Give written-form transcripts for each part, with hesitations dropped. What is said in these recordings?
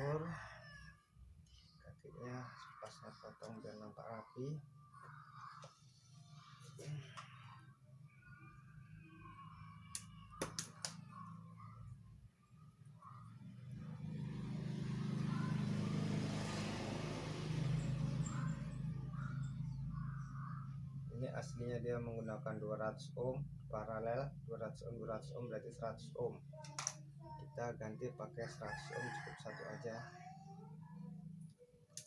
ukur kakinya, pasnya potong biar nampak rapi. Ini aslinya dia menggunakan 200 ohm paralel, 200 ohm 200 ohm berarti 100 ohm. Kita ganti pakai 100 ohm, cukup satu aja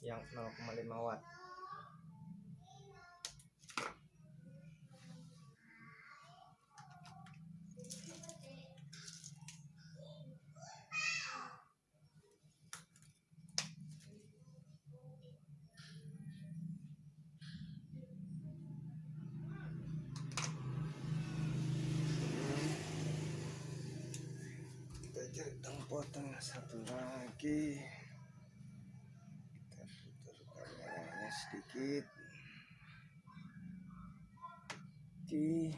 yang 0,5 watt. Kita cari potong satu lagi, kita putar kameranya sedikit. Oke,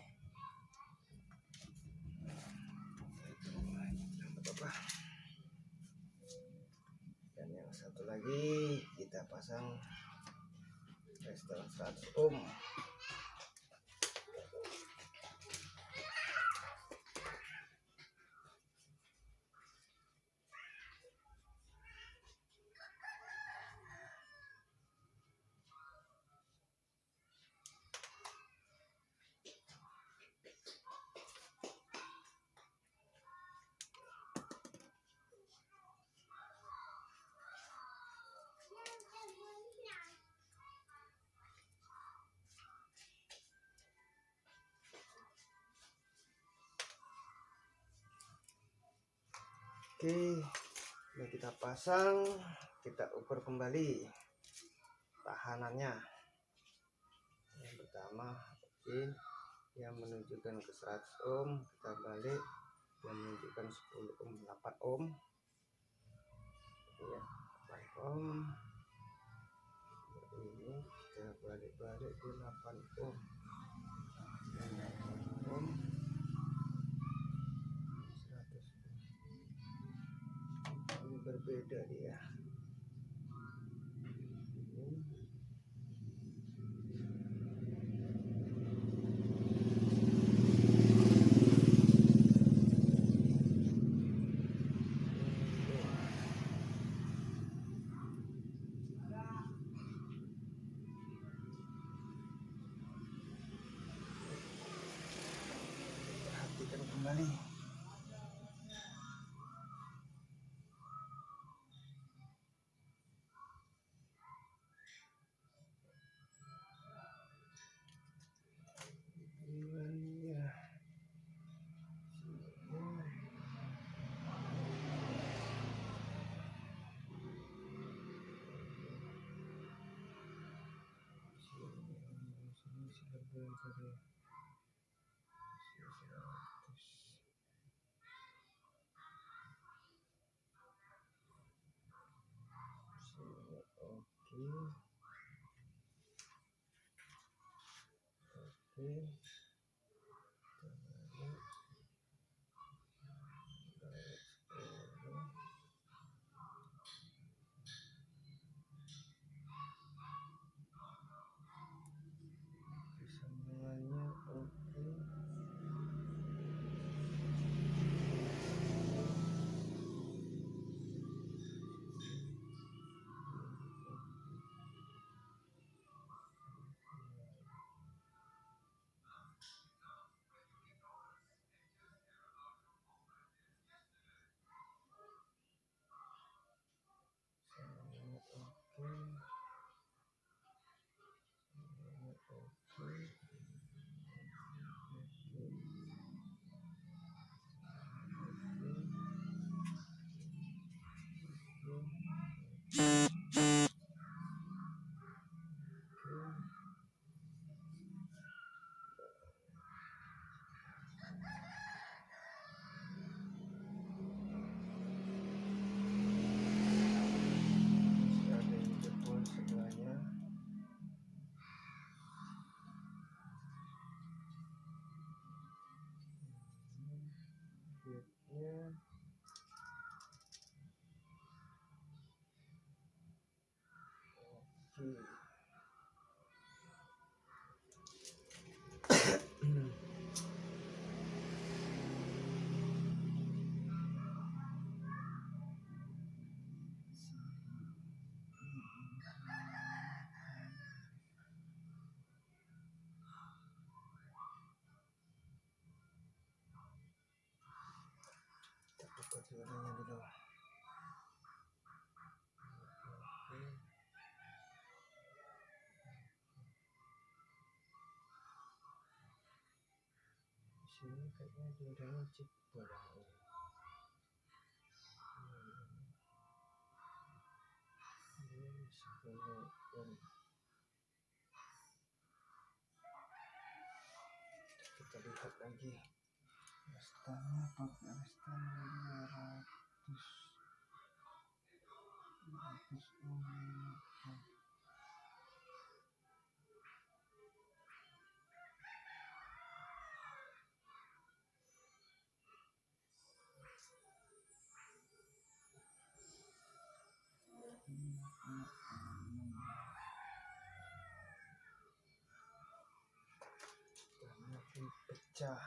dan yang satu lagi kita pasang restoran 100 ohm. Oke, udah kita pasang, kita ukur kembali tahanannya. Yang pertama, oke, yang menunjukkan ke 100 ohm, kita balik, yang menunjukkan 10 ohm 8 ohm. Ya, 8 ohm. Ini kita balik-balik ke 8 ohm. 8 ohm. 100 ohm. Ini berbeda dia. Perhatikan kembali. Oke. Semuanya oke. ininya dulu. Di sini kayaknya dia udah ngecek boleh. Kita lihat lagi restannya, pakai restan 200 ohm. Makin pecah.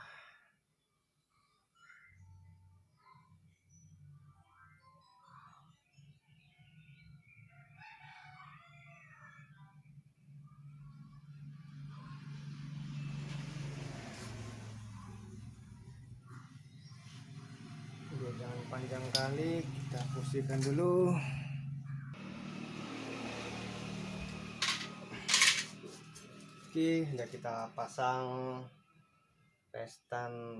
Udah jangan panjang kali, kita fungsikan dulu. Oke, udah kita pasang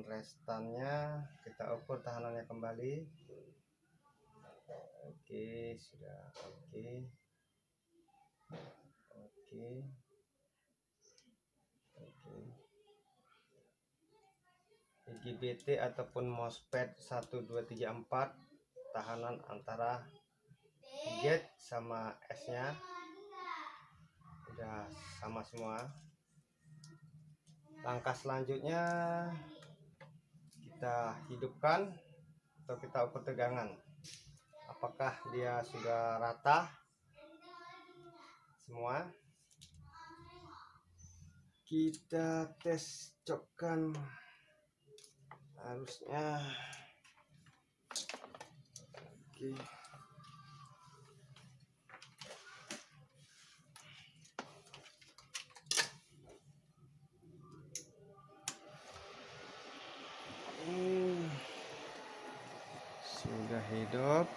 restannya, kita ukur tahanannya kembali. Oke, sudah oke. IGBT ataupun MOSFET 1234 tahanan antara gate sama S-nya udah sama semua. Langkah selanjutnya kita hidupkan atau kita ukur tegangan, apakah dia sudah rata semua. Kita tes cokkan harusnya oke. Sudah hidup.